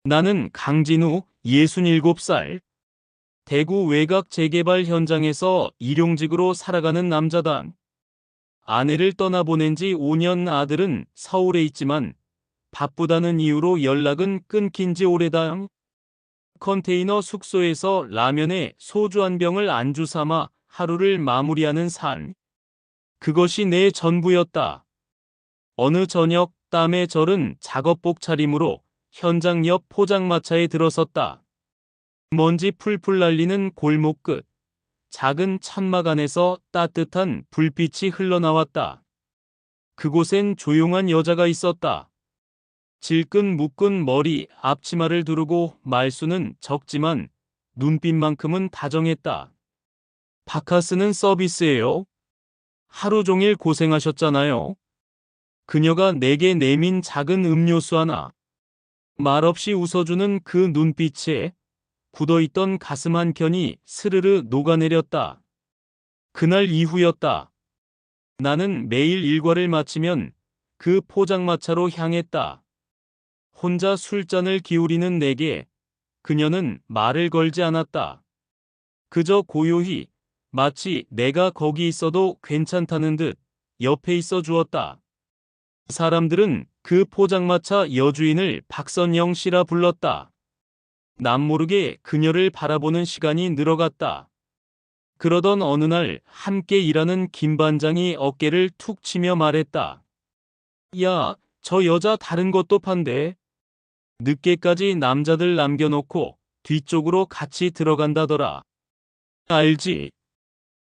나는 강진우, 67살. 대구 외곽 재개발 현장에서 일용직으로 살아가는 남자다. 아내를 떠나보낸 지 5년, 아들은 서울에 있지만 바쁘다는 이유로 연락은 끊긴 지 오래다. 컨테이너 숙소에서 라면에 소주 한 병을 안주 삼아 하루를 마무리하는 삶. 그것이 내 전부였다. 어느 저녁 땀에 절은 작업복 차림으로 현장 옆 포장마차에 들어섰다. 먼지 풀풀 날리는 골목 끝, 작은 천막 안에서 따뜻한 불빛이 흘러나왔다. 그곳엔 조용한 여자가 있었다. 질끈 묶은 머리, 앞치마를 두르고 말수는 적지만 눈빛만큼은 다정했다. 바카스는 서비스예요. 하루 종일 고생하셨잖아요. 그녀가 내게 내민 작은 음료수 하나. 말없이 웃어주는 그 눈빛에 굳어있던 가슴 한켠이 스르르 녹아내렸다. 그날 이후였다. 나는 매일 일과를 마치면 그 포장마차로 향했다. 혼자 술잔을 기울이는 내게 그녀는 말을 걸지 않았다. 그저 고요히, 마치 내가 거기 있어도 괜찮다는 듯 옆에 있어 주었다. 사람들은 그 포장마차 여주인을 박선영 씨라 불렀다. 남모르게 그녀를 바라보는 시간이 늘어갔다. 그러던 어느 날 함께 일하는 김 반장이 어깨를 툭 치며 말했다. 야, 저 여자 다른 것도 판대. 늦게까지 남자들 남겨놓고 뒤쪽으로 같이 들어간다더라. 알지?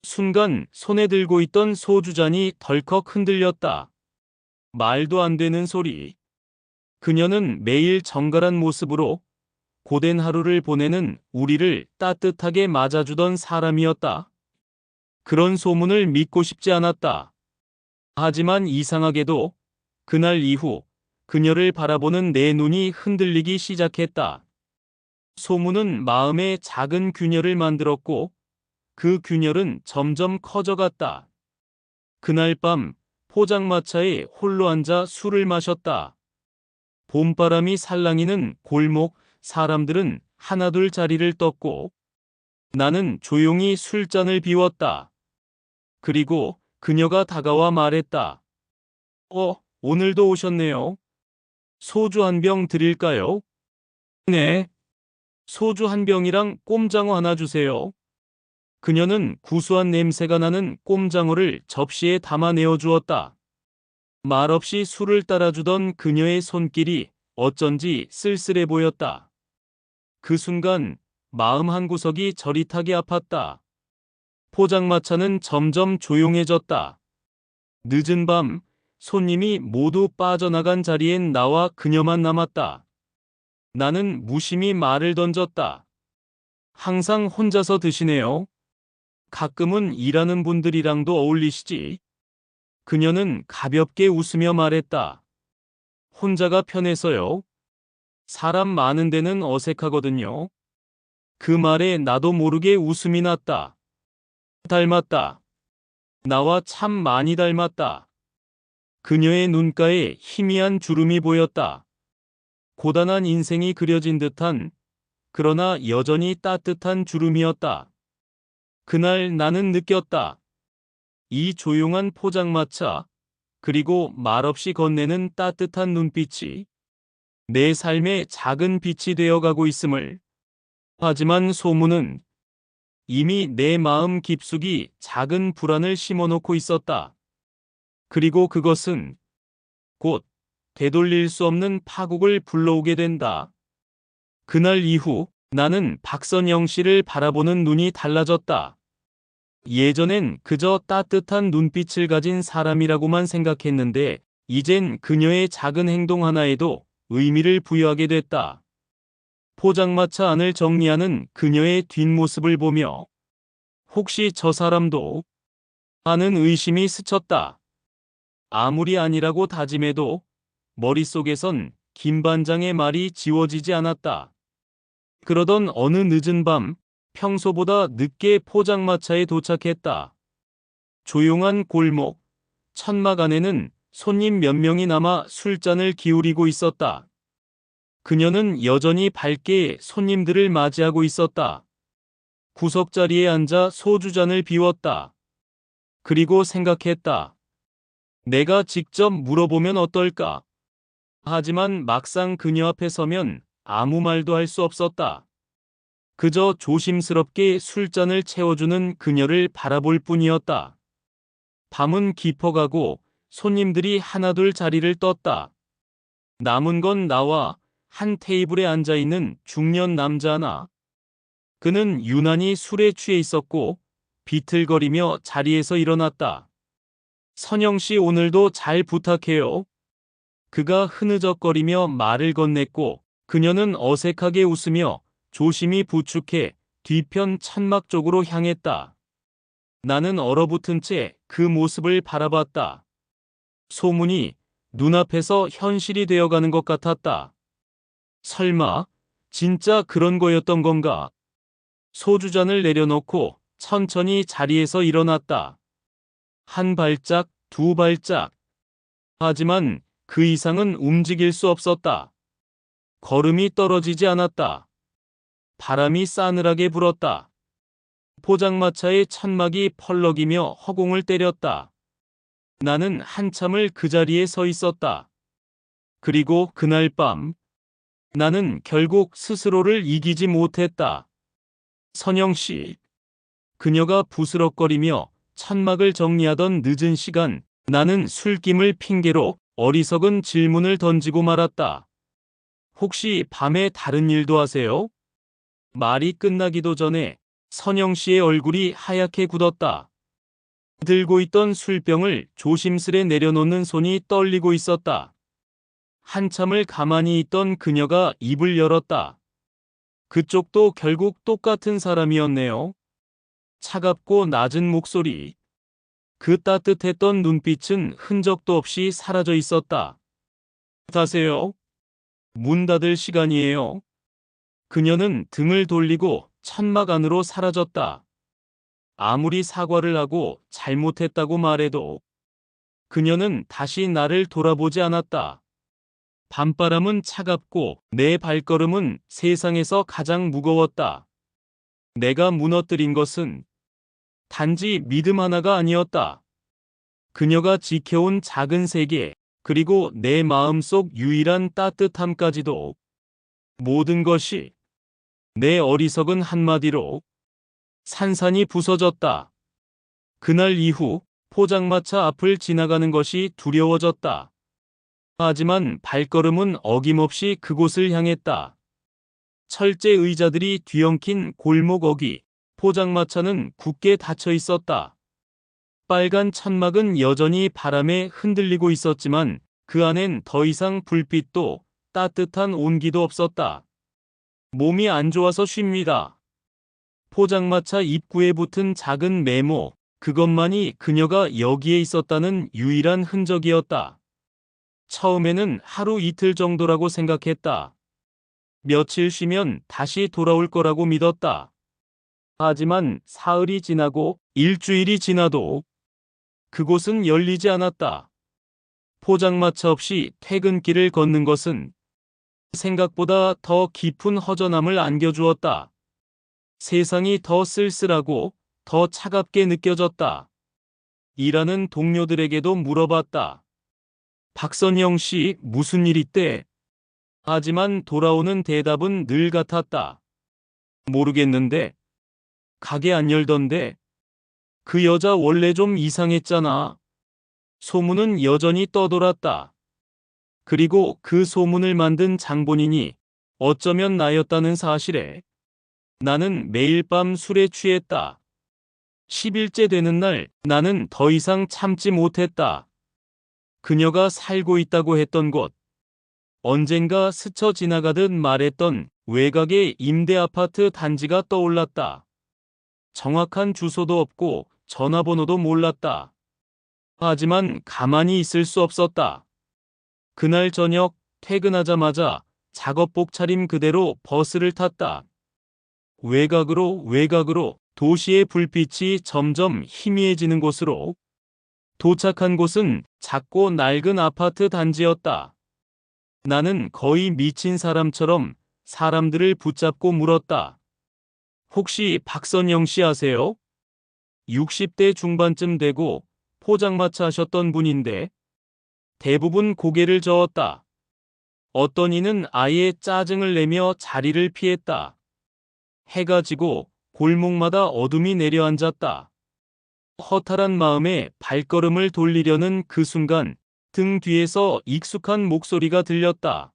순간 손에 들고 있던 소주잔이 덜컥 흔들렸다. 말도 안 되는 소리. 그녀는 매일 정갈한 모습으로 고된 하루를 보내는 우리를 따뜻하게 맞아주던 사람이었다. 그런 소문을 믿고 싶지 않았다. 하지만 이상하게도 그날 이후 그녀를 바라보는 내 눈이 흔들리기 시작했다. 소문은 마음에 작은 균열을 만들었고 그 균열은 점점 커져갔다. 그날 밤 포장마차에 홀로 앉아 술을 마셨다. 봄바람이 살랑이는 골목, 사람들은 하나둘 자리를 떴고 나는 조용히 술잔을 비웠다. 그리고 그녀가 다가와 말했다. 오늘도 오셨네요. 소주 한 병 드릴까요? 네. 소주 한 병이랑 꼼장어 하나 주세요. 그녀는 구수한 냄새가 나는 꼼장어를 접시에 담아 내어주었다. 말없이 술을 따라주던 그녀의 손길이 어쩐지 쓸쓸해 보였다. 그 순간 마음 한구석이 저릿하게 아팠다. 포장마차는 점점 조용해졌다. 늦은 밤 손님이 모두 빠져나간 자리엔 나와 그녀만 남았다. 나는 무심히 말을 던졌다. 항상 혼자서 드시네요. 가끔은 일하는 분들이랑도 어울리시지. 그녀는 가볍게 웃으며 말했다. 혼자가 편해서요. 사람 많은 데는 어색하거든요. 그 말에 나도 모르게 웃음이 났다. 닮았다. 나와 참 많이 닮았다. 그녀의 눈가에 희미한 주름이 보였다. 고단한 인생이 그려진 듯한, 그러나 여전히 따뜻한 주름이었다. 그날 나는 느꼈다. 이 조용한 포장마차, 그리고 말없이 건네는 따뜻한 눈빛이 내 삶의 작은 빛이 되어가고 있음을. 하지만 소문은 이미 내 마음 깊숙이 작은 불안을 심어놓고 있었다. 그리고 그것은 곧 되돌릴 수 없는 파국을 불러오게 된다. 그날 이후 나는 박선영 씨를 바라보는 눈이 달라졌다. 예전엔 그저 따뜻한 눈빛을 가진 사람이라고만 생각했는데 이젠 그녀의 작은 행동 하나에도 의미를 부여하게 됐다. 포장마차 안을 정리하는 그녀의 뒷모습을 보며 혹시 저 사람도? 하는 의심이 스쳤다. 아무리 아니라고 다짐해도 머릿속에선 김 반장의 말이 지워지지 않았다. 그러던 어느 늦은 밤 평소보다 늦게 포장마차에 도착했다. 조용한 골목, 천막 안에는 손님 몇 명이 남아 술잔을 기울이고 있었다. 그녀는 여전히 밝게 손님들을 맞이하고 있었다. 구석자리에 앉아 소주잔을 비웠다. 그리고 생각했다. 내가 직접 물어보면 어떨까? 하지만 막상 그녀 앞에 서면 아무 말도 할 수 없었다. 그저 조심스럽게 술잔을 채워주는 그녀를 바라볼 뿐이었다. 밤은 깊어가고 손님들이 하나둘 자리를 떴다. 남은 건 나와 한 테이블에 앉아있는 중년 남자 하나. 그는 유난히 술에 취해 있었고 비틀거리며 자리에서 일어났다. 선영 씨, 오늘도 잘 부탁해요. 그가 흐느적거리며 말을 건넸고 그녀는 어색하게 웃으며 조심히 부축해 뒤편 천막 쪽으로 향했다. 나는 얼어붙은 채 그 모습을 바라봤다. 소문이 눈앞에서 현실이 되어가는 것 같았다. 설마 진짜 그런 거였던 건가? 소주잔을 내려놓고 천천히 자리에서 일어났다. 한 발짝, 두 발짝. 하지만 그 이상은 움직일 수 없었다. 걸음이 떨어지지 않았다. 바람이 싸늘하게 불었다. 포장마차의 천막이 펄럭이며 허공을 때렸다. 나는 한참을 그 자리에 서 있었다. 그리고 그날 밤, 나는 결국 스스로를 이기지 못했다. 선영 씨. 그녀가 부스럭거리며 천막을 정리하던 늦은 시간, 나는 술김을 핑계로 어리석은 질문을 던지고 말았다. 혹시 밤에 다른 일도 하세요? 말이 끝나기도 전에 선영 씨의 얼굴이 하얗게 굳었다. 들고 있던 술병을 조심스레 내려놓는 손이 떨리고 있었다. 한참을 가만히 있던 그녀가 입을 열었다. 그쪽도 결국 똑같은 사람이었네요. 차갑고 낮은 목소리. 그 따뜻했던 눈빛은 흔적도 없이 사라져 있었다. 가세요. 문 닫을 시간이에요. 그녀는 등을 돌리고 천막 안으로 사라졌다. 아무리 사과를 하고 잘못했다고 말해도 그녀는 다시 나를 돌아보지 않았다. 밤바람은 차갑고 내 발걸음은 세상에서 가장 무거웠다. 내가 무너뜨린 것은 단지 믿음 하나가 아니었다. 그녀가 지켜온 작은 세계, 그리고 내 마음속 유일한 따뜻함까지도. 모든 것이 내 어리석은 한마디로 산산이 부서졌다. 그날 이후 포장마차 앞을 지나가는 것이 두려워졌다. 하지만 발걸음은 어김없이 그곳을 향했다. 철제 의자들이 뒤엉킨 골목 어귀, 포장마차는 굳게 닫혀 있었다. 빨간 천막은 여전히 바람에 흔들리고 있었지만 그 안엔 더 이상 불빛도 따뜻한 온기도 없었다. 몸이 안 좋아서 쉽니다. 포장마차 입구에 붙은 작은 메모, 그것만이 그녀가 여기에 있었다는 유일한 흔적이었다. 처음에는 하루 이틀 정도라고 생각했다. 며칠 쉬면 다시 돌아올 거라고 믿었다. 하지만 사흘이 지나고 일주일이 지나도 그곳은 열리지 않았다. 포장마차 없이 퇴근길을 걷는 것은 생각보다 더 깊은 허전함을 안겨주었다. 세상이 더 쓸쓸하고 더 차갑게 느껴졌다. 일하는 동료들에게도 물어봤다. 박선영 씨, 무슨 일 있대? 하지만 돌아오는 대답은 늘 같았다. 모르겠는데. 가게 안 열던데. 그 여자 원래 좀 이상했잖아. 소문은 여전히 떠돌았다. 그리고 그 소문을 만든 장본인이 어쩌면 나였다는 사실에 나는 매일 밤 술에 취했다. 10일째 되는 날 나는 더 이상 참지 못했다. 그녀가 살고 있다고 했던 곳, 언젠가 스쳐 지나가듯 말했던 외곽의 임대 아파트 단지가 떠올랐다. 정확한 주소도 없고 전화번호도 몰랐다. 하지만 가만히 있을 수 없었다. 그날 저녁 퇴근하자마자 작업복 차림 그대로 버스를 탔다. 외곽으로 도시의 불빛이 점점 희미해지는 곳으로. 도착한 곳은 작고 낡은 아파트 단지였다. 나는 거의 미친 사람처럼 사람들을 붙잡고 물었다. 혹시 박선영 씨 아세요? 60대 중반쯤 되고 포장마차 하셨던 분인데. 대부분 고개를 저었다. 어떤 이는 아예 짜증을 내며 자리를 피했다. 해가 지고 골목마다 어둠이 내려앉았다. 허탈한 마음에 발걸음을 돌리려는 그 순간 등 뒤에서 익숙한 목소리가 들렸다.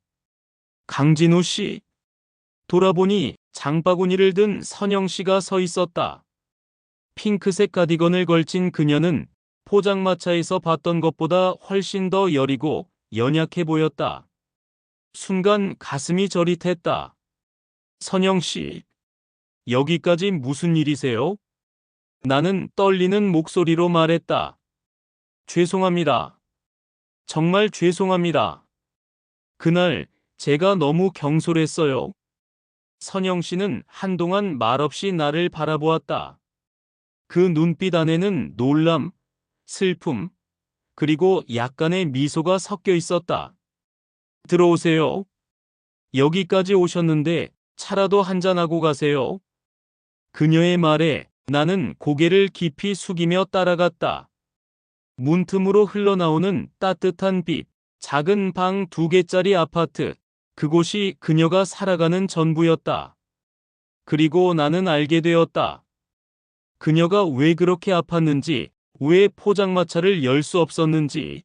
강진우 씨. 돌아보니 장바구니를 든 선영 씨가 서 있었다. 핑크색 가디건을 걸친 그녀는 포장마차에서 봤던 것보다 훨씬 더 여리고 연약해 보였다. 순간 가슴이 저릿했다. 선영 씨, 여기까지 무슨 일이세요? 나는 떨리는 목소리로 말했다. 죄송합니다. 정말 죄송합니다. 그날 제가 너무 경솔했어요. 선영 씨는 한동안 말없이 나를 바라보았다. 그 눈빛 안에는 놀람, 슬픔, 그리고 약간의 미소가 섞여 있었다. 들어오세요. 여기까지 오셨는데 차라도 한잔하고 가세요. 그녀의 말에 나는 고개를 깊이 숙이며 따라갔다. 문틈으로 흘러나오는 따뜻한 빛, 작은 방 2개짜리 아파트, 그곳이 그녀가 살아가는 전부였다. 그리고 나는 알게 되었다. 그녀가 왜 그렇게 아팠는지, 왜 포장마차를 열 수 없었는지.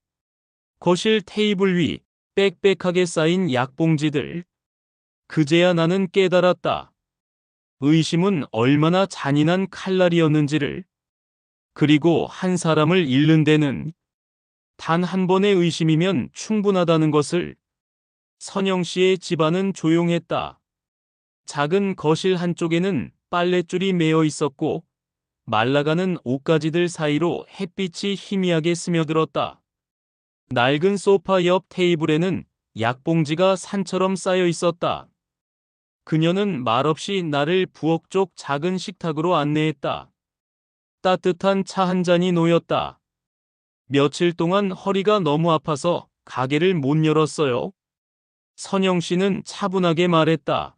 거실 테이블 위 빽빽하게 쌓인 약봉지들. 그제야 나는 깨달았다. 의심은 얼마나 잔인한 칼날이었는지를. 그리고 한 사람을 잃는 데는 단 한 번의 의심이면 충분하다는 것을. 선영 씨의 집안은 조용했다. 작은 거실 한쪽에는 빨랫줄이 매어 있었고 말라가는 옷가지들 사이로 햇빛이 희미하게 스며들었다. 낡은 소파 옆 테이블에는 약봉지가 산처럼 쌓여 있었다. 그녀는 말없이 나를 부엌 쪽 작은 식탁으로 안내했다. 따뜻한 차 한 잔이 놓였다. 며칠 동안 허리가 너무 아파서 가게를 못 열었어요. 선영 씨는 차분하게 말했다.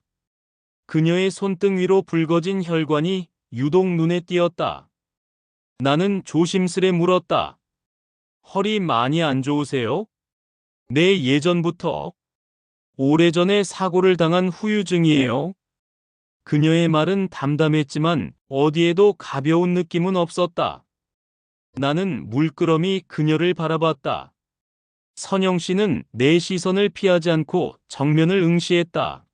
그녀의 손등 위로 붉어진 혈관이 유독 눈에 띄었다. 나는 조심스레 물었다. 허리 많이 안 좋으세요? 네, 예전부터. 오래전에 사고를 당한 후유증이에요. 그녀의 말은 담담했지만 어디에도 가벼운 느낌은 없었다. 나는 물끄러미 그녀를 바라봤다. 선영 씨는 내 시선을 피하지 않고 정면을 응시했다.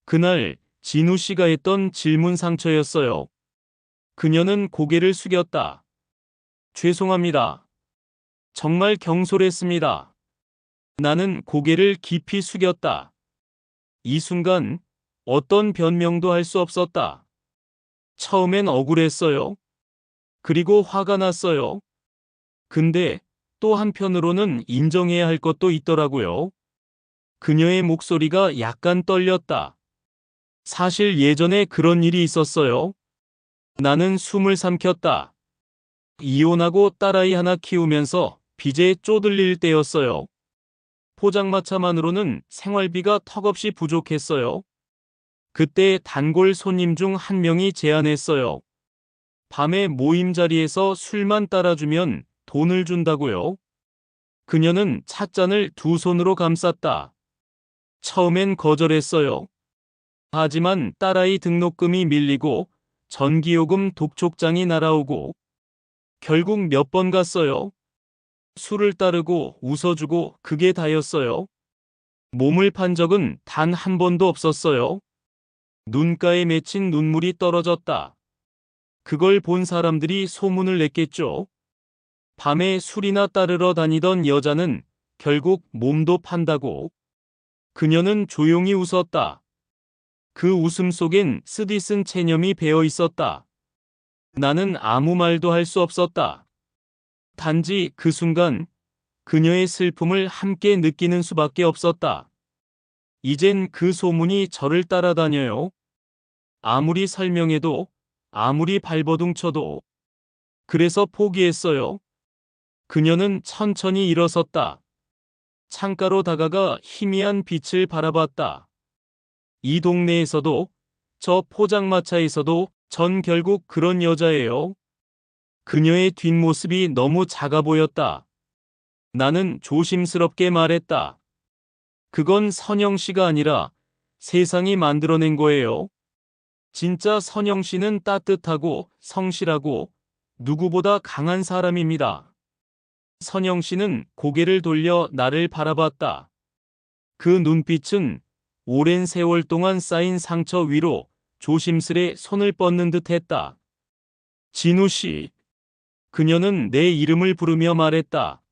그날 진우 씨가 했던 질문 상처였어요. 그녀는 고개를 숙였다. 죄송합니다. 정말 경솔했습니다. 나는 고개를 깊이 숙였다. 이 순간 어떤 변명도 할 수 없었다. 처음엔 억울했어요. 그리고 화가 났어요. 근데 또 한편으로는 인정해야 할 것도 있더라고요. 그녀의 목소리가 약간 떨렸다. 사실 예전에 그런 일이 있었어요. 나는 숨을 삼켰다. 이혼하고 딸아이 하나 키우면서 빚에 쪼들릴 때였어요. 포장마차만으로는 생활비가 턱없이 부족했어요. 그때 단골 손님 중 한 명이 제안했어요. 밤에 모임 자리에서 술만 따라주면 돈을 준다고요. 그녀는 찻잔을 두 손으로 감쌌다. 처음엔 거절했어요. 하지만 딸아이 등록금이 밀리고 전기요금 독촉장이 날아오고 결국 몇 번 갔어요. 술을 따르고 웃어주고 그게 다였어요. 몸을 판 적은 단 한 번도 없었어요. 눈가에 맺힌 눈물이 떨어졌다. 그걸 본 사람들이 소문을 냈겠죠. 밤에 술이나 따르러 다니던 여자는 결국 몸도 판다고. 그녀는 조용히 웃었다. 그 웃음 속엔 쓰디쓴 체념이 배어 있었다. 나는 아무 말도 할 수 없었다. 단지 그 순간 그녀의 슬픔을 함께 느끼는 수밖에 없었다. 이젠 그 소문이 저를 따라다녀요. 아무리 설명해도, 아무리 발버둥쳐도. 그래서 포기했어요. 그녀는 천천히 일어섰다. 창가로 다가가 희미한 빛을 바라봤다. 이 동네에서도, 저 포장마차에서도 전 결국 그런 여자예요. 그녀의 뒷모습이 너무 작아 보였다. 나는 조심스럽게 말했다. 그건 선영 씨가 아니라 세상이 만들어낸 거예요. 진짜 선영 씨는 따뜻하고 성실하고 누구보다 강한 사람입니다. 선영 씨는 고개를 돌려 나를 바라봤다. 그 눈빛은 오랜 세월 동안 쌓인 상처 위로 조심스레 손을 뻗는 듯 했다. 진우 씨. 그녀는 내 이름을 부르며 말했다.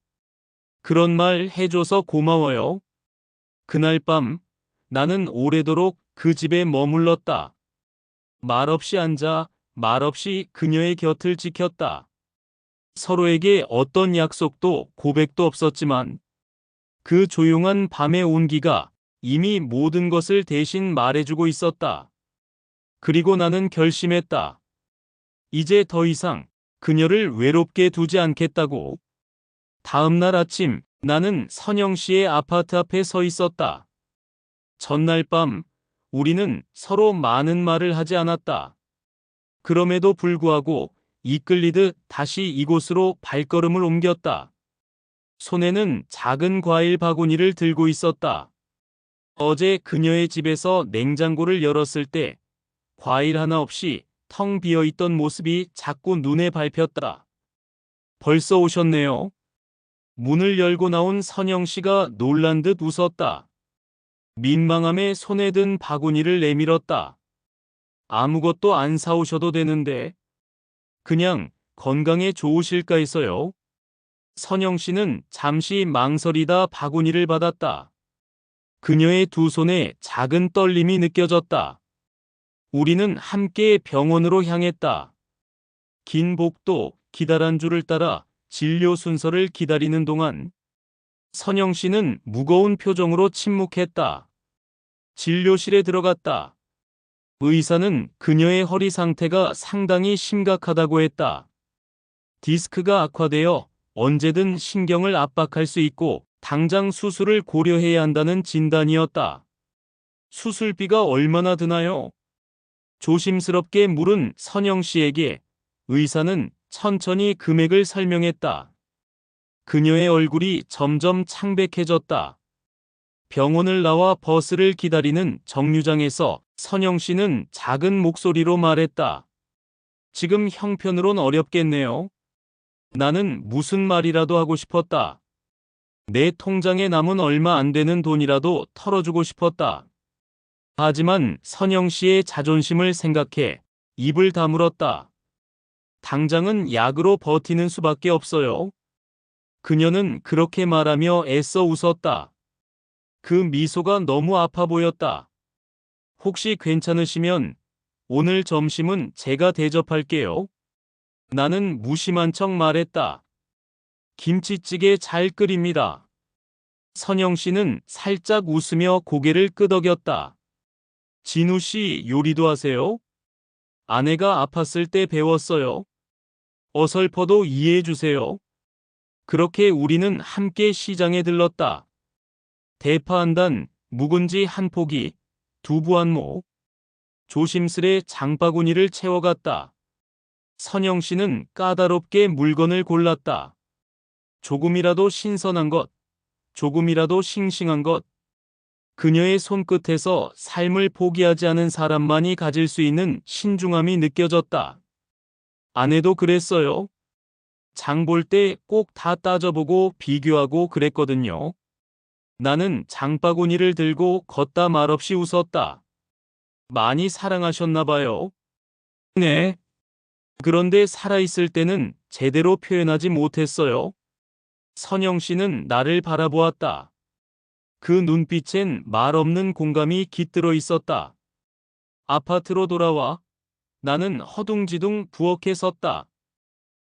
그런 말 해줘서 고마워요. 그날 밤 나는 오래도록 그 집에 머물렀다. 말없이 앉아 말없이 그녀의 곁을 지켰다. 서로에게 어떤 약속도 고백도 없었지만 그 조용한 밤의 온기가 이미 모든 것을 대신 말해주고 있었다. 그리고 나는 결심했다. 이제 더 이상 그녀를 외롭게 두지 않겠다고. 다음 날 아침 나는 선영 씨의 아파트 앞에 서 있었다. 전날 밤 우리는 서로 많은 말을 하지 않았다. 그럼에도 불구하고 이끌리듯 다시 이곳으로 발걸음을 옮겼다. 손에는 작은 과일 바구니를 들고 있었다. 어제 그녀의 집에서 냉장고를 열었을 때 과일 하나 없이 텅 비어 있던 모습이 자꾸 눈에 밟혔다. 벌써 오셨네요. 문을 열고 나온 선영 씨가 놀란 듯 웃었다. 민망함에 손에 든 바구니를 내밀었다. 아무것도 안 사오셔도 되는데 그냥 건강에 좋으실까 해서요. 선영 씨는 잠시 망설이다 바구니를 받았다. 그녀의 두 손에 작은 떨림이 느껴졌다. 우리는 함께 병원으로 향했다. 긴 복도, 기다란 줄을 따라 진료 순서를 기다리는 동안 선영 씨는 무거운 표정으로 침묵했다. 진료실에 들어갔다. 의사는 그녀의 허리 상태가 상당히 심각하다고 했다. 디스크가 악화되어 언제든 신경을 압박할 수 있고 당장 수술을 고려해야 한다는 진단이었다. 수술비가 얼마나 드나요? 조심스럽게 물은 선영 씨에게 의사는 천천히 금액을 설명했다. 그녀의 얼굴이 점점 창백해졌다. 병원을 나와 버스를 기다리는 정류장에서 선영 씨는 작은 목소리로 말했다. 지금 형편으론 어렵겠네요. 나는 무슨 말이라도 하고 싶었다. 내 통장에 남은 얼마 안 되는 돈이라도 털어주고 싶었다. 하지만 선영 씨의 자존심을 생각해 입을 다물었다. 당장은 약으로 버티는 수밖에 없어요. 그녀는 그렇게 말하며 애써 웃었다. 그 미소가 너무 아파 보였다. 혹시 괜찮으시면 오늘 점심은 제가 대접할게요. 나는 무심한 척 말했다. 김치찌개 잘 끓입니다. 선영 씨는 살짝 웃으며 고개를 끄덕였다. 진우 씨 요리도 하세요? 아내가 아팠을 때 배웠어요. 어설퍼도 이해해 주세요. 그렇게 우리는 함께 시장에 들렀다. 대파 한 단, 묵은지 한 포기, 두부 한 모. 조심스레 장바구니를 채워갔다. 선영 씨는 까다롭게 물건을 골랐다. 조금이라도 신선한 것, 조금이라도 싱싱한 것. 그녀의 손끝에서 삶을 포기하지 않은 사람만이 가질 수 있는 신중함이 느껴졌다. 아내도 그랬어요. 장 볼 때 꼭 다 따져보고 비교하고 그랬거든요. 나는 장바구니를 들고 걷다 말없이 웃었다. 많이 사랑하셨나 봐요. 네. 그런데 살아있을 때는 제대로 표현하지 못했어요. 선영 씨는 나를 바라보았다. 그 눈빛엔 말 없는 공감이 깃들어 있었다. 아파트로 돌아와 나는 허둥지둥 부엌에 섰다.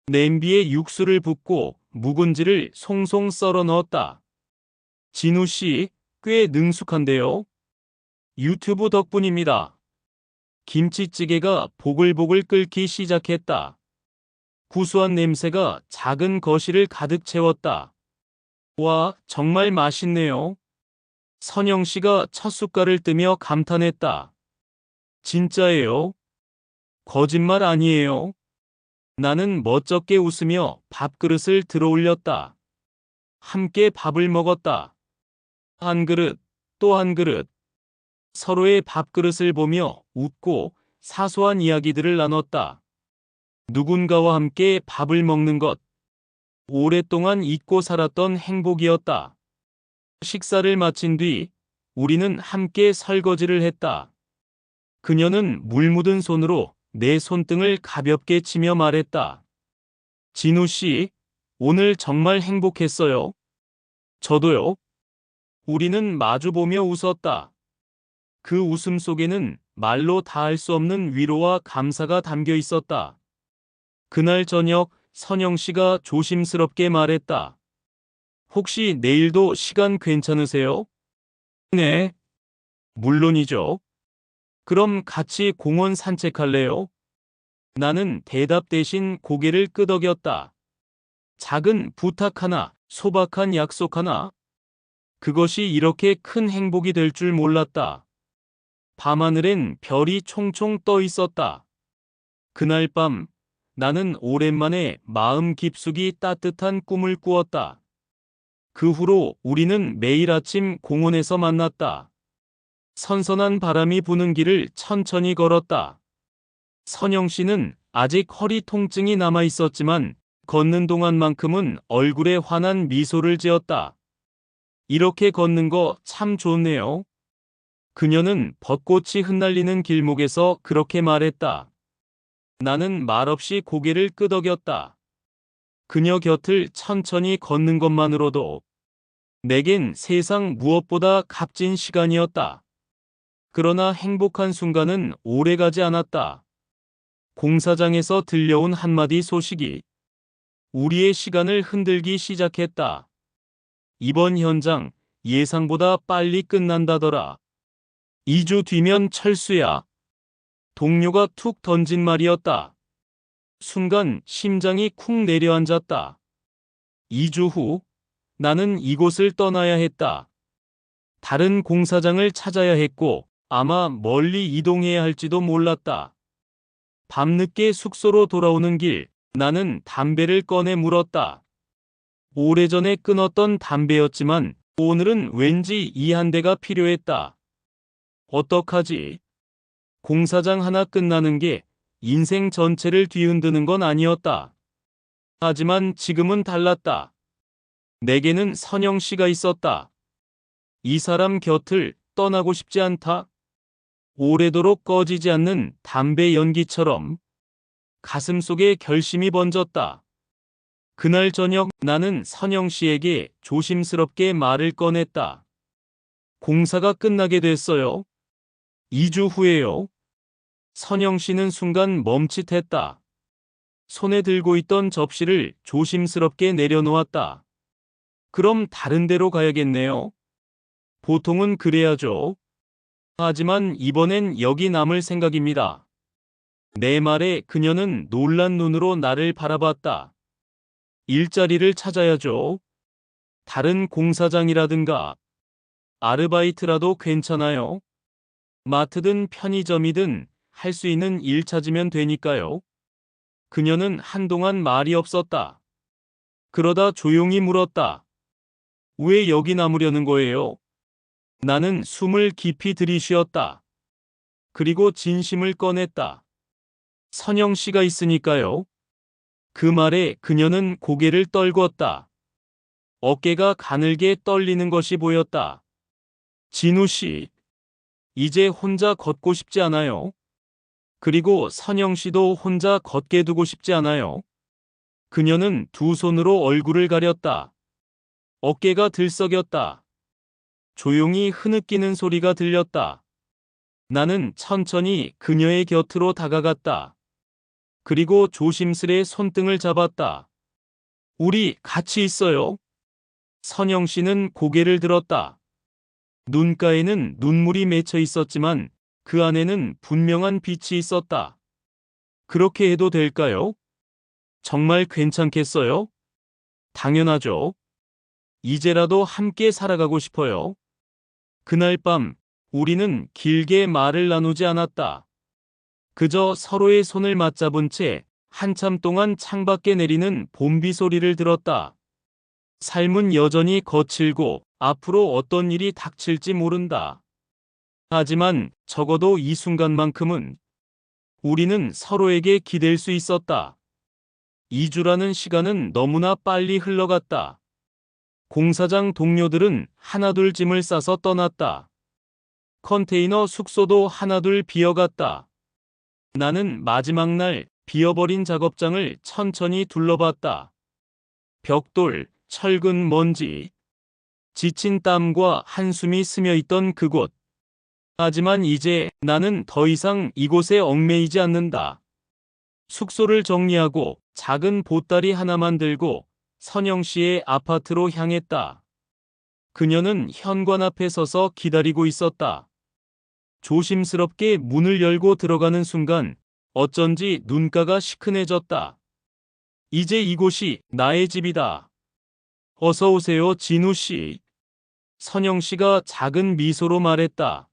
냄비에 육수를 붓고 묵은지를 송송 썰어 넣었다. 진우 씨, 꽤 능숙한데요? 유튜브 덕분입니다. 김치찌개가 보글보글 끓기 시작했다. 구수한 냄새가 작은 거실을 가득 채웠다. 와, 정말 맛있네요. 선영 씨가 첫 숟갈을 뜨며 감탄했다. 진짜예요? 거짓말 아니에요? 나는 멋쩍게 웃으며 밥그릇을 들어 올렸다. 함께 밥을 먹었다. 한 그릇, 또 한 그릇. 서로의 밥그릇을 보며 웃고 사소한 이야기들을 나눴다. 누군가와 함께 밥을 먹는 것. 오랫동안 잊고 살았던 행복이었다. 식사를 마친 뒤 우리는 함께 설거지를 했다. 그녀는 물 묻은 손으로 내 손등을 가볍게 치며 말했다. 진우 씨, 오늘 정말 행복했어요. 저도요. 우리는 마주보며 웃었다. 그 웃음 속에는 말로 다할 수 없는 위로와 감사가 담겨 있었다. 그날 저녁 선영 씨가 조심스럽게 말했다. 혹시 내일도 시간 괜찮으세요? 네, 물론이죠. 그럼 같이 공원 산책할래요? 나는 대답 대신 고개를 끄덕였다. 작은 부탁 하나, 소박한 약속 하나. 그것이 이렇게 큰 행복이 될 줄 몰랐다. 밤하늘엔 별이 총총 떠 있었다. 그날 밤, 나는 오랜만에 마음 깊숙이 따뜻한 꿈을 꾸었다. 그 후로 우리는 매일 아침 공원에서 만났다. 선선한 바람이 부는 길을 천천히 걸었다. 선영 씨는 아직 허리 통증이 남아 있었지만 걷는 동안만큼은 얼굴에 환한 미소를 지었다. 이렇게 걷는 거 참 좋네요. 그녀는 벚꽃이 흩날리는 길목에서 그렇게 말했다. 나는 말없이 고개를 끄덕였다. 그녀 곁을 천천히 걷는 것만으로도 내겐 세상 무엇보다 값진 시간이었다. 그러나 행복한 순간은 오래가지 않았다. 공사장에서 들려온 한마디 소식이 우리의 시간을 흔들기 시작했다. 이번 현장 예상보다 빨리 끝난다더라. 2주 뒤면 철수야. 동료가 툭 던진 말이었다. 순간 심장이 쿵 내려앉았다. 2주 후 나는 이곳을 떠나야 했다. 다른 공사장을 찾아야 했고 아마 멀리 이동해야 할지도 몰랐다. 밤늦게 숙소로 돌아오는 길, 나는 담배를 꺼내 물었다. 오래전에 끊었던 담배였지만 오늘은 왠지 이 한 대가 필요했다. 어떡하지? 공사장 하나 끝나는 게 인생 전체를 뒤흔드는 건 아니었다. 하지만 지금은 달랐다. 내게는 선영 씨가 있었다. 이 사람 곁을 떠나고 싶지 않다. 오래도록 꺼지지 않는 담배 연기처럼 가슴 속에 결심이 번졌다. 그날 저녁 나는 선영 씨에게 조심스럽게 말을 꺼냈다. 공사가 끝나게 됐어요. 2주 후에요. 선영 씨는 순간 멈칫했다. 손에 들고 있던 접시를 조심스럽게 내려놓았다. 그럼 다른 데로 가야겠네요. 보통은 그래야죠. 하지만 이번엔 여기 남을 생각입니다. 내 말에 그녀는 놀란 눈으로 나를 바라봤다. 일자리를 찾아야죠. 다른 공사장이라든가 아르바이트라도 괜찮아요. 마트든 편의점이든 할 수 있는 일 찾으면 되니까요. 그녀는 한동안 말이 없었다. 그러다 조용히 물었다. 왜 여기 남으려는 거예요? 나는 숨을 깊이 들이쉬었다. 그리고 진심을 꺼냈다. 선영 씨가 있으니까요. 그 말에 그녀는 고개를 떨구었다. 어깨가 가늘게 떨리는 것이 보였다. 진우 씨, 이제 혼자 걷고 싶지 않아요. 그리고 선영 씨도 혼자 걷게 두고 싶지 않아요. 그녀는 두 손으로 얼굴을 가렸다. 어깨가 들썩였다. 조용히 흐느끼는 소리가 들렸다. 나는 천천히 그녀의 곁으로 다가갔다. 그리고 조심스레 손등을 잡았다. 우리 같이 있어요. 선영 씨는 고개를 들었다. 눈가에는 눈물이 맺혀 있었지만 그 안에는 분명한 빛이 있었다. 그렇게 해도 될까요? 정말 괜찮겠어요? 당연하죠. 이제라도 함께 살아가고 싶어요. 그날 밤 우리는 길게 말을 나누지 않았다. 그저 서로의 손을 맞잡은 채 한참 동안 창밖에 내리는 봄비 소리를 들었다. 삶은 여전히 거칠고 앞으로 어떤 일이 닥칠지 모른다. 하지만 적어도 이 순간만큼은 우리는 서로에게 기댈 수 있었다. 2주라는 시간은 너무나 빨리 흘러갔다. 공사장 동료들은 하나둘 짐을 싸서 떠났다. 컨테이너 숙소도 하나둘 비어갔다. 나는 마지막 날 비어버린 작업장을 천천히 둘러봤다. 벽돌, 철근 먼지, 지친 땀과 한숨이 스며있던 그곳. 하지만 이제 나는 더 이상 이곳에 얽매이지 않는다. 숙소를 정리하고 작은 보따리 하나만 들고 선영 씨의 아파트로 향했다. 그녀는 현관 앞에 서서 기다리고 있었다. 조심스럽게 문을 열고 들어가는 순간 어쩐지 눈가가 시큰해졌다. 이제 이곳이 나의 집이다. 어서 오세요, 진우 씨. 선영 씨가 작은 미소로 말했다.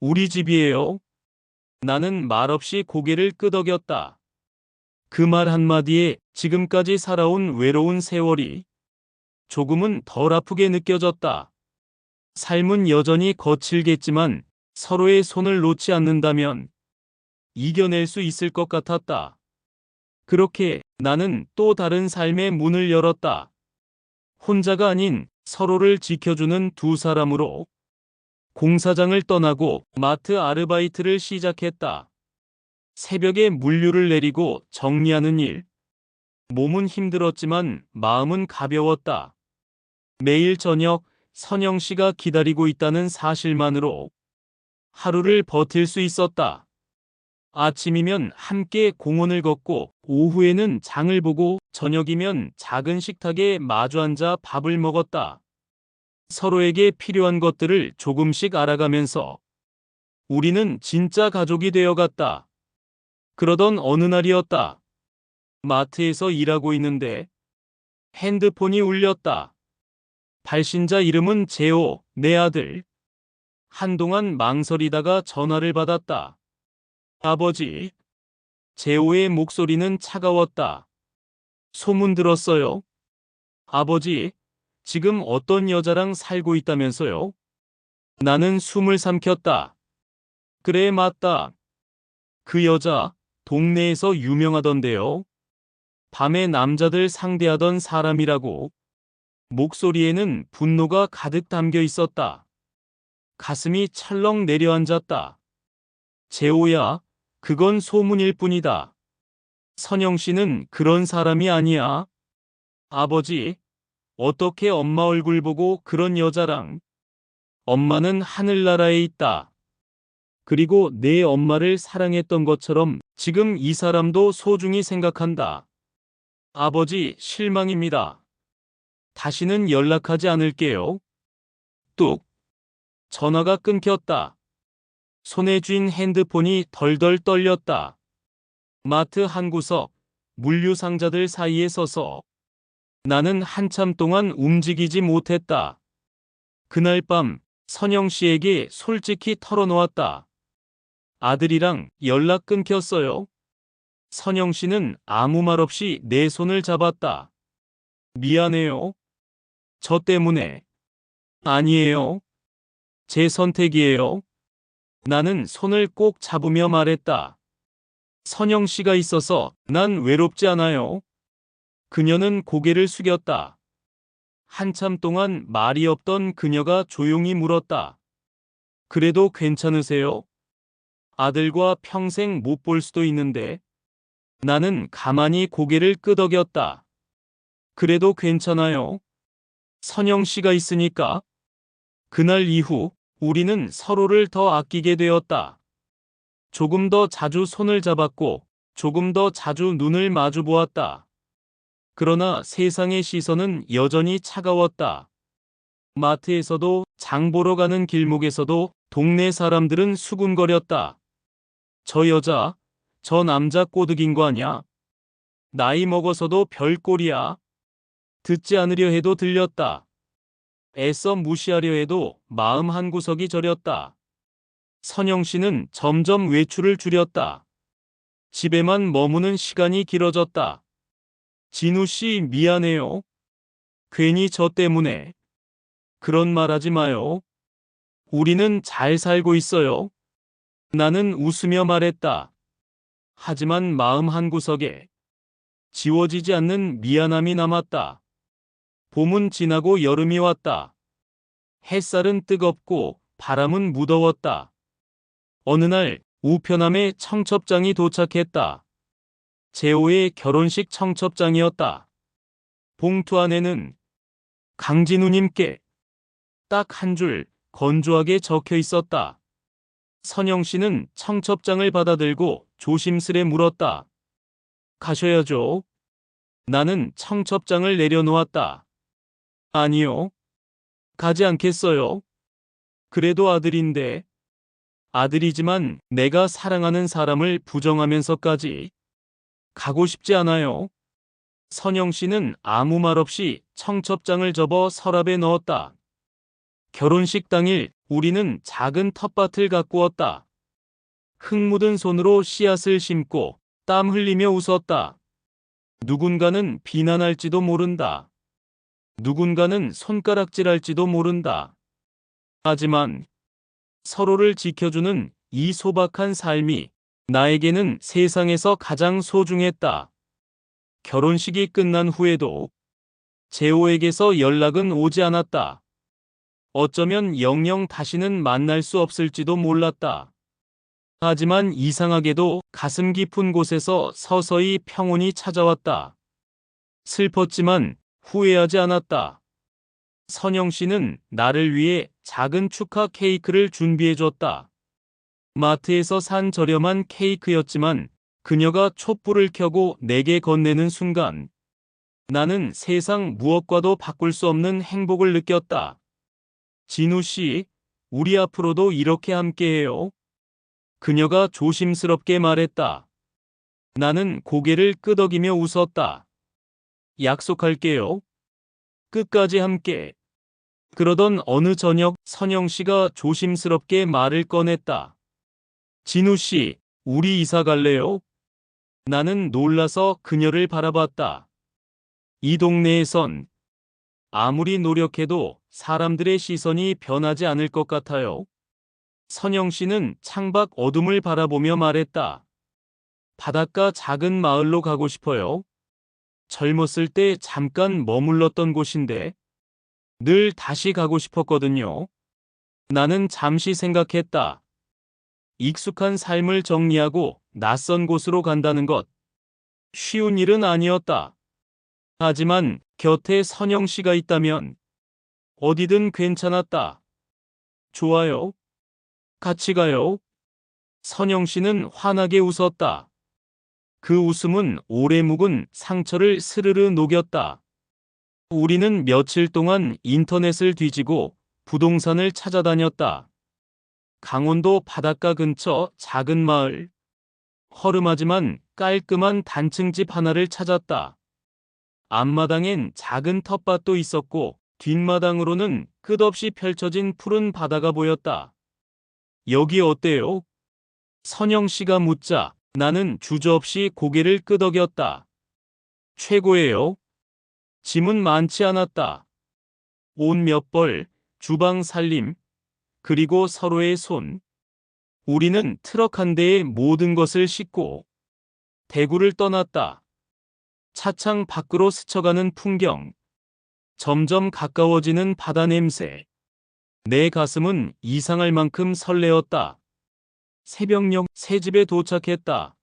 우리 집이에요. 나는 말없이 고개를 끄덕였다. 그 말 한마디에 지금까지 살아온 외로운 세월이 조금은 덜 아프게 느껴졌다. 삶은 여전히 거칠겠지만 서로의 손을 놓지 않는다면 이겨낼 수 있을 것 같았다. 그렇게 나는 또 다른 삶의 문을 열었다. 혼자가 아닌 서로를 지켜주는 두 사람으로 공사장을 떠나고 마트 아르바이트를 시작했다. 새벽에 물류를 내리고 정리하는 일. 몸은 힘들었지만 마음은 가벼웠다. 매일 저녁 선영 씨가 기다리고 있다는 사실만으로 하루를 버틸 수 있었다. 아침이면 함께 공원을 걷고 오후에는 장을 보고 저녁이면 작은 식탁에 마주 앉아 밥을 먹었다. 서로에게 필요한 것들을 조금씩 알아가면서 우리는 진짜 가족이 되어갔다. 그러던 어느 날이었다. 마트에서 일하고 있는데 핸드폰이 울렸다. 발신자 이름은 재호, 내 아들. 한동안 망설이다가 전화를 받았다. 아버지. 재호의 목소리는 차가웠다. 소문 들었어요? 아버지, 지금 어떤 여자랑 살고 있다면서요? 나는 숨을 삼켰다. 그래, 맞다. 그 여자, 동네에서 유명하던데요. 밤에 남자들 상대하던 사람이라고. 목소리에는 분노가 가득 담겨 있었다. 가슴이 철렁 내려앉았다. 재호야, 그건 소문일 뿐이다. 선영 씨는 그런 사람이 아니야. 아버지, 어떻게 엄마 얼굴 보고 그런 여자랑. 엄마는 하늘나라에 있다. 그리고 내 엄마를 사랑했던 것처럼 지금 이 사람도 소중히 생각한다. 아버지, 실망입니다. 다시는 연락하지 않을게요. 뚝. 전화가 끊겼다. 손에 쥔 핸드폰이 덜덜 떨렸다. 마트 한 구석, 물류 상자들 사이에 서서 나는 한참 동안 움직이지 못했다. 그날 밤 선영 씨에게 솔직히 털어놓았다. 아들이랑 연락 끊겼어요. 선영 씨는 아무 말 없이 내 손을 잡았다. 미안해요. 저 때문에. 아니에요. 제 선택이에요. 나는 손을 꼭 잡으며 말했다. 선영 씨가 있어서 난 외롭지 않아요. 그녀는 고개를 숙였다. 한참 동안 말이 없던 그녀가 조용히 물었다. 그래도 괜찮으세요? 아들과 평생 못 볼 수도 있는데. 나는 가만히 고개를 끄덕였다. 그래도 괜찮아요. 선영 씨가 있으니까. 그날 이후 우리는 서로를 더 아끼게 되었다. 조금 더 자주 손을 잡았고 조금 더 자주 눈을 마주 보았다. 그러나 세상의 시선은 여전히 차가웠다. 마트에서도 장 보러 가는 길목에서도 동네 사람들은 수군거렸다. 저 여자, 저 남자 꼬드긴 거 아냐? 나이 먹어서도 별꼴이야. 듣지 않으려 해도 들렸다. 애써 무시하려 해도 마음 한구석이 저렸다. 선영 씨는 점점 외출을 줄였다. 집에만 머무는 시간이 길어졌다. 진우 씨 미안해요. 괜히 저 때문에. 그런 말 하지 마요. 우리는 잘 살고 있어요. 나는 웃으며 말했다. 하지만 마음 한구석에 지워지지 않는 미안함이 남았다. 봄은 지나고 여름이 왔다. 햇살은 뜨겁고 바람은 무더웠다. 어느 날 우편함에 청첩장이 도착했다. 재호의 결혼식 청첩장이었다. 봉투 안에는 강진우님께 딱 한 줄 건조하게 적혀 있었다. 선영 씨는 청첩장을 받아들고 조심스레 물었다. 가셔야죠. 나는 청첩장을 내려놓았다. 아니요. 가지 않겠어요. 그래도 아들인데. 아들이지만 내가 사랑하는 사람을 부정하면서까지 가고 싶지 않아요. 선영 씨는 아무 말 없이 청첩장을 접어 서랍에 넣었다. 결혼식 당일 우리는 작은 텃밭을 가꾸었다. 흙 묻은 손으로 씨앗을 심고 땀 흘리며 웃었다. 누군가는 비난할지도 모른다. 누군가는 손가락질할지도 모른다. 하지만 서로를 지켜주는 이 소박한 삶이 나에게는 세상에서 가장 소중했다. 결혼식이 끝난 후에도 재호에게서 연락은 오지 않았다. 어쩌면 영영 다시는 만날 수 없을지도 몰랐다. 하지만 이상하게도 가슴 깊은 곳에서 서서히 평온이 찾아왔다. 슬펐지만 후회하지 않았다. 선영 씨는 나를 위해 작은 축하 케이크를 준비해줬다. 마트에서 산 저렴한 케이크였지만 그녀가 촛불을 켜고 내게 건네는 순간 나는 세상 무엇과도 바꿀 수 없는 행복을 느꼈다. 진우 씨, 우리 앞으로도 이렇게 함께해요. 그녀가 조심스럽게 말했다. 나는 고개를 끄덕이며 웃었다. 약속할게요. 끝까지 함께. 그러던 어느 저녁 선영 씨가 조심스럽게 말을 꺼냈다. 진우 씨, 우리 이사 갈래요? 나는 놀라서 그녀를 바라봤다. 이 동네에선 아무리 노력해도 사람들의 시선이 변하지 않을 것 같아요. 선영 씨는 창밖 어둠을 바라보며 말했다. 바닷가 작은 마을로 가고 싶어요. 젊었을 때 잠깐 머물렀던 곳인데 늘 다시 가고 싶었거든요. 나는 잠시 생각했다. 익숙한 삶을 정리하고 낯선 곳으로 간다는 것. 쉬운 일은 아니었다. 하지만 곁에 선영 씨가 있다면 어디든 괜찮았다. 좋아요. 같이 가요. 선영 씨는 환하게 웃었다. 그 웃음은 오래 묵은 상처를 스르르 녹였다. 우리는 며칠 동안 인터넷을 뒤지고 부동산을 찾아다녔다. 강원도 바닷가 근처 작은 마을. 허름하지만 깔끔한 단층집 하나를 찾았다. 앞마당엔 작은 텃밭도 있었고 뒷마당으로는 끝없이 펼쳐진 푸른 바다가 보였다. 여기 어때요? 선영 씨가 묻자 나는 주저없이 고개를 끄덕였다. 최고예요. 짐은 많지 않았다. 옷 몇 벌, 주방 살림, 그리고 서로의 손. 우리는 트럭 한 대에 모든 것을 싣고 대구를 떠났다. 차창 밖으로 스쳐가는 풍경. 점점 가까워지는 바다 냄새. 내 가슴은 이상할 만큼 설레었다. 새벽녘 새 집에 도착했다.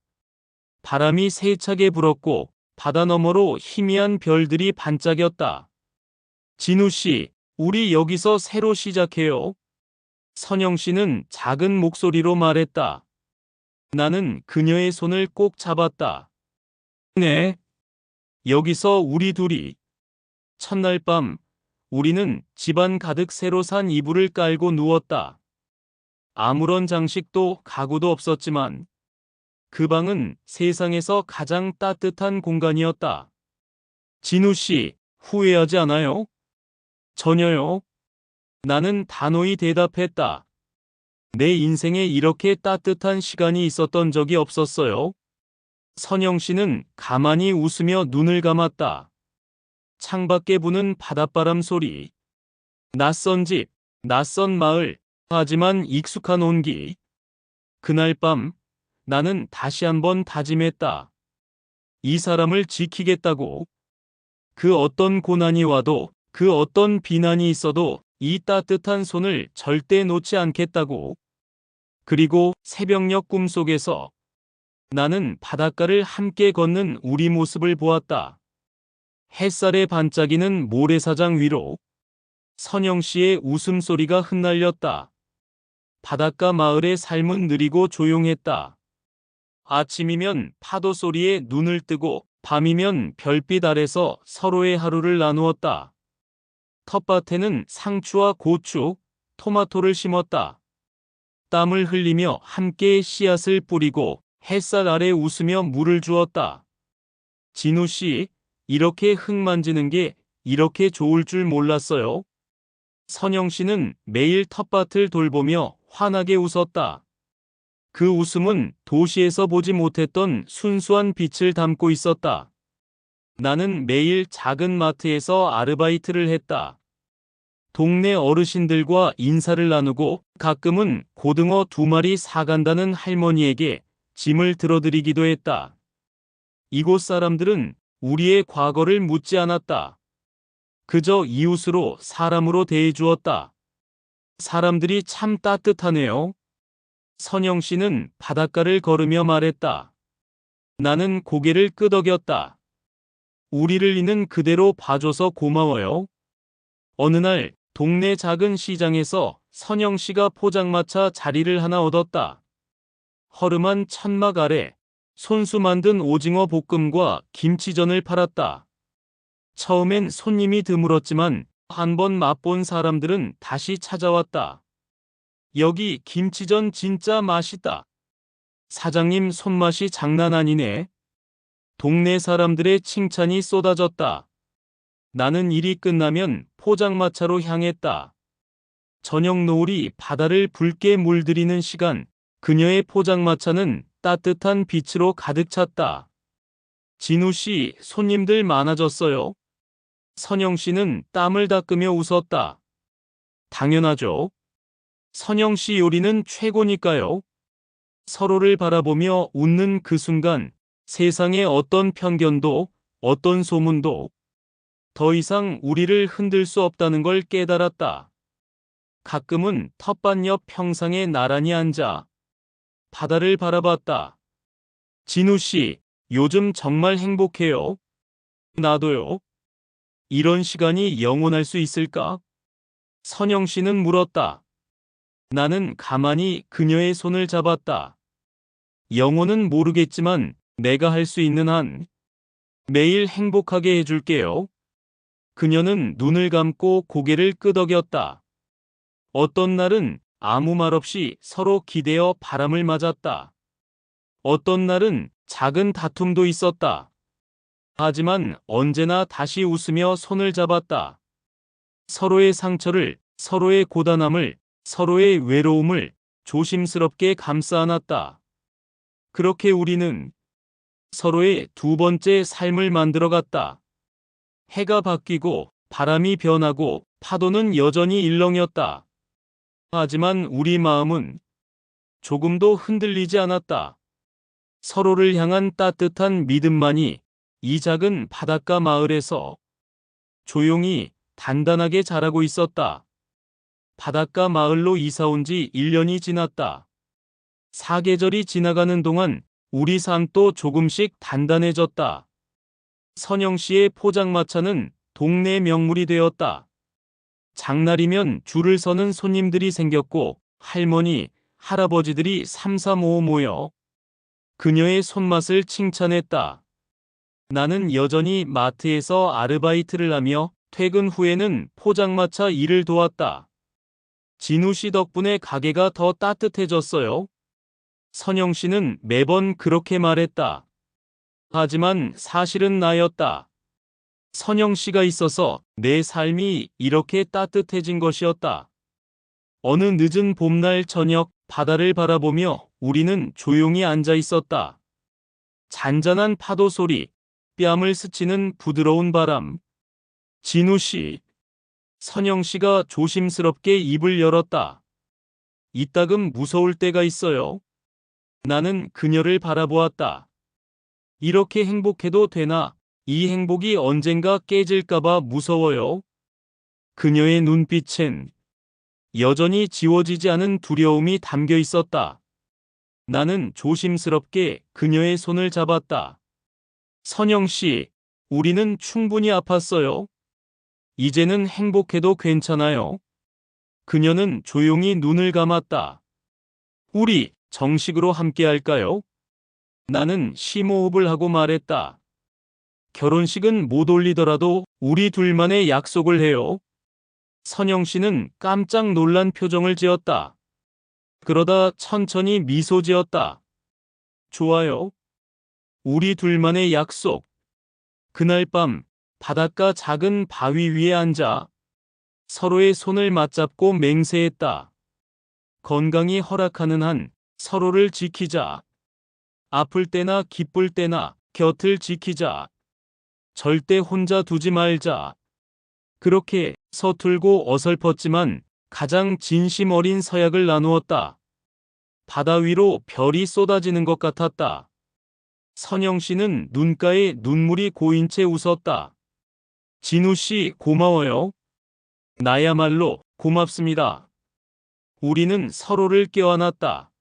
바람이 세차게 불었고 바다 너머로 희미한 별들이 반짝였다. 진우 씨, 우리 여기서 새로 시작해요. 선영 씨는 작은 목소리로 말했다. 나는 그녀의 손을 꼭 잡았다. 네. 여기서 우리 둘이. 첫날 밤, 우리는 집안 가득 새로 산 이불을 깔고 누웠다. 아무런 장식도 가구도 없었지만 그 방은 세상에서 가장 따뜻한 공간이었다. 진우 씨, 후회하지 않아요? 전혀요. 나는 단호히 대답했다. 내 인생에 이렇게 따뜻한 시간이 있었던 적이 없었어요. 선영 씨는 가만히 웃으며 눈을 감았다. 창밖에 부는 바닷바람 소리. 낯선 집, 낯선 마을, 하지만 익숙한 온기. 그날 밤, 나는 다시 한번 다짐했다. 이 사람을 지키겠다고. 그 어떤 고난이 와도, 그 어떤 비난이 있어도 이 따뜻한 손을 절대 놓지 않겠다고. 그리고 새벽녘 꿈속에서 나는 바닷가를 함께 걷는 우리 모습을 보았다. 햇살에 반짝이는 모래사장 위로 선영 씨의 웃음소리가 흩날렸다. 바닷가 마을의 삶은 느리고 조용했다. 아침이면 파도 소리에 눈을 뜨고 밤이면 별빛 아래서 서로의 하루를 나누었다. 텃밭에는 상추와 고추, 토마토를 심었다. 땀을 흘리며 함께 씨앗을 뿌리고 햇살 아래 웃으며 물을 주었다. 진우 씨, 이렇게 흙 만지는 게 이렇게 좋을 줄 몰랐어요. 선영 씨는 매일 텃밭을 돌보며 환하게 웃었다. 그 웃음은 도시에서 보지 못했던 순수한 빛을 담고 있었다. 나는 매일 작은 마트에서 아르바이트를 했다. 동네 어르신들과 인사를 나누고 가끔은 고등어 2마리 사간다는 할머니에게 짐을 들어드리기도 했다. 이곳 사람들은 우리의 과거를 묻지 않았다. 그저 이웃으로 사람으로 대해주었다. 사람들이 참 따뜻하네요. 선영 씨는 바닷가를 걸으며 말했다. 나는 고개를 끄덕였다. 우리를 있는 그대로 봐줘서 고마워요. 어느 날 동네 작은 시장에서 선영 씨가 포장마차 자리를 하나 얻었다. 허름한 천막 아래 손수 만든 오징어 볶음과 김치전을 팔았다. 처음엔 손님이 드물었지만 한번 맛본 사람들은 다시 찾아왔다. 여기 김치전 진짜 맛있다. 사장님 손맛이 장난 아니네. 동네 사람들의 칭찬이 쏟아졌다. 나는 일이 끝나면 포장마차로 향했다. 저녁 노을이 바다를 붉게 물들이는 시간, 그녀의 포장마차는 따뜻한 빛으로 가득 찼다. 진우 씨, 손님들 많아졌어요. 선영 씨는 땀을 닦으며 웃었다. 당연하죠. 선영 씨 요리는 최고니까요. 서로를 바라보며 웃는 그 순간, 세상에 어떤 편견도, 어떤 소문도 더 이상 우리를 흔들 수 없다는 걸 깨달았다. 가끔은 텃밭 옆 평상에 나란히 앉아 바다를 바라봤다. 진우 씨, 요즘 정말 행복해요. 나도요. 이런 시간이 영원할 수 있을까? 선영 씨는 물었다. 나는 가만히 그녀의 손을 잡았다. 영원은 모르겠지만 내가 할 수 있는 한 매일 행복하게 해줄게요. 그녀는 눈을 감고 고개를 끄덕였다. 어떤 날은 아무 말 없이 서로 기대어 바람을 맞았다. 어떤 날은 작은 다툼도 있었다. 하지만 언제나 다시 웃으며 손을 잡았다. 서로의 상처를, 서로의 고단함을, 서로의 외로움을 조심스럽게 감싸 안았다. 그렇게 우리는 서로의 두 번째 삶을 만들어갔다. 해가 바뀌고 바람이 변하고 파도는 여전히 일렁였다. 하지만 우리 마음은 조금도 흔들리지 않았다. 서로를 향한 따뜻한 믿음만이 이 작은 바닷가 마을에서 조용히 단단하게 자라고 있었다. 바닷가 마을로 이사 온 지 1년이 지났다. 사계절이 지나가는 동안 우리 삶도 조금씩 단단해졌다. 선영 씨의 포장마차는 동네 명물이 되었다. 장날이면 줄을 서는 손님들이 생겼고 할머니, 할아버지들이 삼삼오오 모여 그녀의 손맛을 칭찬했다. 나는 여전히 마트에서 아르바이트를 하며 퇴근 후에는 포장마차 일을 도왔다. 진우 씨 덕분에 가게가 더 따뜻해졌어요. 선영 씨는 매번 그렇게 말했다. 하지만 사실은 나였다. 선영 씨가 있어서 내 삶이 이렇게 따뜻해진 것이었다. 어느 늦은 봄날 저녁 바다를 바라보며 우리는 조용히 앉아 있었다. 잔잔한 파도 소리, 뺨을 스치는 부드러운 바람. 진우 씨, 선영 씨가 조심스럽게 입을 열었다. 이따금 무서울 때가 있어요. 나는 그녀를 바라보았다. 이렇게 행복해도 되나? 이 행복이 언젠가 깨질까봐 무서워요. 그녀의 눈빛엔 여전히 지워지지 않은 두려움이 담겨 있었다. 나는 조심스럽게 그녀의 손을 잡았다. 선영 씨, 우리는 충분히 아팠어요. 이제는 행복해도 괜찮아요. 그녀는 조용히 눈을 감았다. 우리 정식으로 함께 할까요? 나는 심호흡을 하고 말했다. 결혼식은 못 올리더라도 우리 둘만의 약속을 해요. 선영 씨는 깜짝 놀란 표정을 지었다. 그러다 천천히 미소 지었다. 좋아요. 우리 둘만의 약속. 그날 밤 바닷가 작은 바위 위에 앉아 서로의 손을 맞잡고 맹세했다. 건강이 허락하는 한 서로를 지키자. 아플 때나 기쁠 때나 곁을 지키자. 절대 혼자 두지 말자. 그렇게 서툴고 어설펐지만 가장 진심 어린 서약을 나누었다. 바다 위로 별이 쏟아지는 것 같았다. 선영 씨는 눈가에 눈물이 고인 채 웃었다. 진우 씨 고마워요. 나야말로 고맙습니다. 우리는 서로를 껴안았다.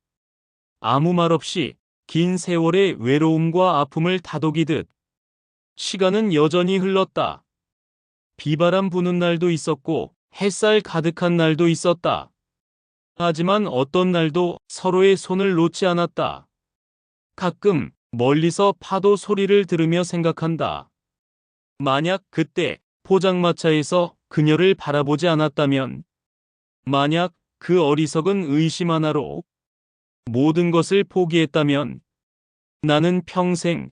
아무 말 없이 긴 세월의 외로움과 아픔을 다독이듯 시간은 여전히 흘렀다. 비바람 부는 날도 있었고 햇살 가득한 날도 있었다. 하지만 어떤 날도 서로의 손을 놓지 않았다. 가끔 멀리서 파도 소리를 들으며 생각한다. 만약 그때 포장마차에서 그녀를 바라보지 않았다면, 만약 그 어리석은 의심 하나로 모든 것을 포기했다면 나는 평생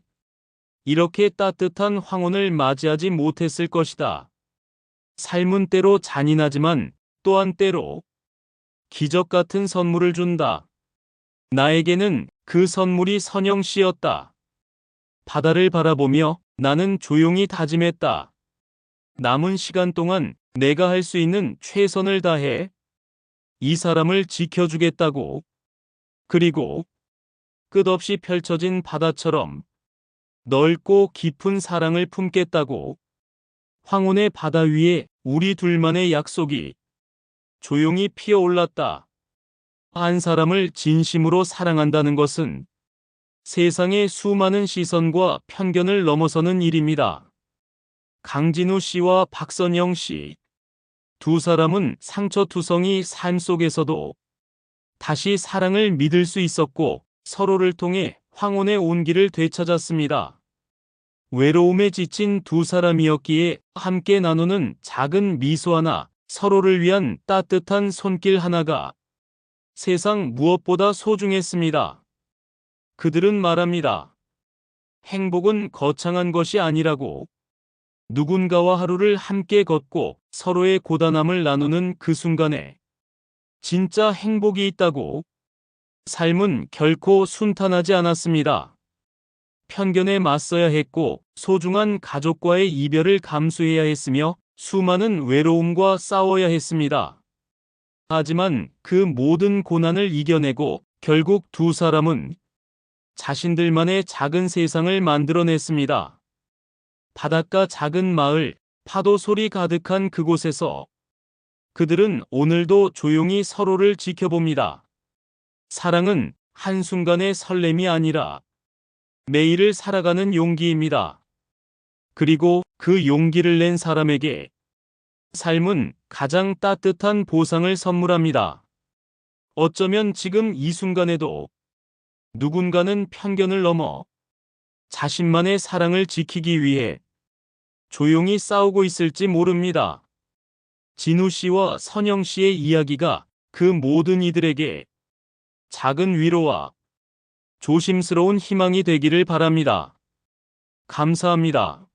이렇게 따뜻한 황혼을 맞이하지 못했을 것이다. 삶은 때로 잔인하지만 또한 때로 기적 같은 선물을 준다. 나에게는 그 선물이 선영 씨였다. 바다를 바라보며 나는 조용히 다짐했다. 남은 시간 동안 내가 할 수 있는 최선을 다해 이 사람을 지켜주겠다고. 그리고 끝없이 펼쳐진 바다처럼 넓고 깊은 사랑을 품겠다고. 황혼의 바다 위에 우리 둘만의 약속이 조용히 피어올랐다. 한 사람을 진심으로 사랑한다는 것은 세상의 수많은 시선과 편견을 넘어서는 일입니다. 강진우 씨와 박선영 씨, 두 사람은 상처투성이 삶 속에서도 다시 사랑을 믿을 수 있었고 서로를 통해 황혼의 온기를 되찾았습니다. 외로움에 지친 두 사람이었기에 함께 나누는 작은 미소 하나, 서로를 위한 따뜻한 손길 하나가 세상 무엇보다 소중했습니다. 그들은 말합니다. 행복은 거창한 것이 아니라고. 누군가와 하루를 함께 걷고 서로의 고단함을 나누는 그 순간에 진짜 행복이 있다고. 삶은 결코 순탄하지 않았습니다. 편견에 맞서야 했고 소중한 가족과의 이별을 감수해야 했으며 수많은 외로움과 싸워야 했습니다. 하지만 그 모든 고난을 이겨내고 결국 두 사람은 자신들만의 작은 세상을 만들어냈습니다. 바닷가 작은 마을, 파도 소리 가득한 그곳에서 그들은 오늘도 조용히 서로를 지켜봅니다. 사랑은 한순간의 설렘이 아니라 매일을 살아가는 용기입니다. 그리고 그 용기를 낸 사람에게 삶은 가장 따뜻한 보상을 선물합니다. 어쩌면 지금 이 순간에도 누군가는 편견을 넘어 자신만의 사랑을 지키기 위해 조용히 싸우고 있을지 모릅니다. 진우 씨와 선영 씨의 이야기가 그 모든 이들에게 작은 위로와 조심스러운 희망이 되기를 바랍니다. 감사합니다.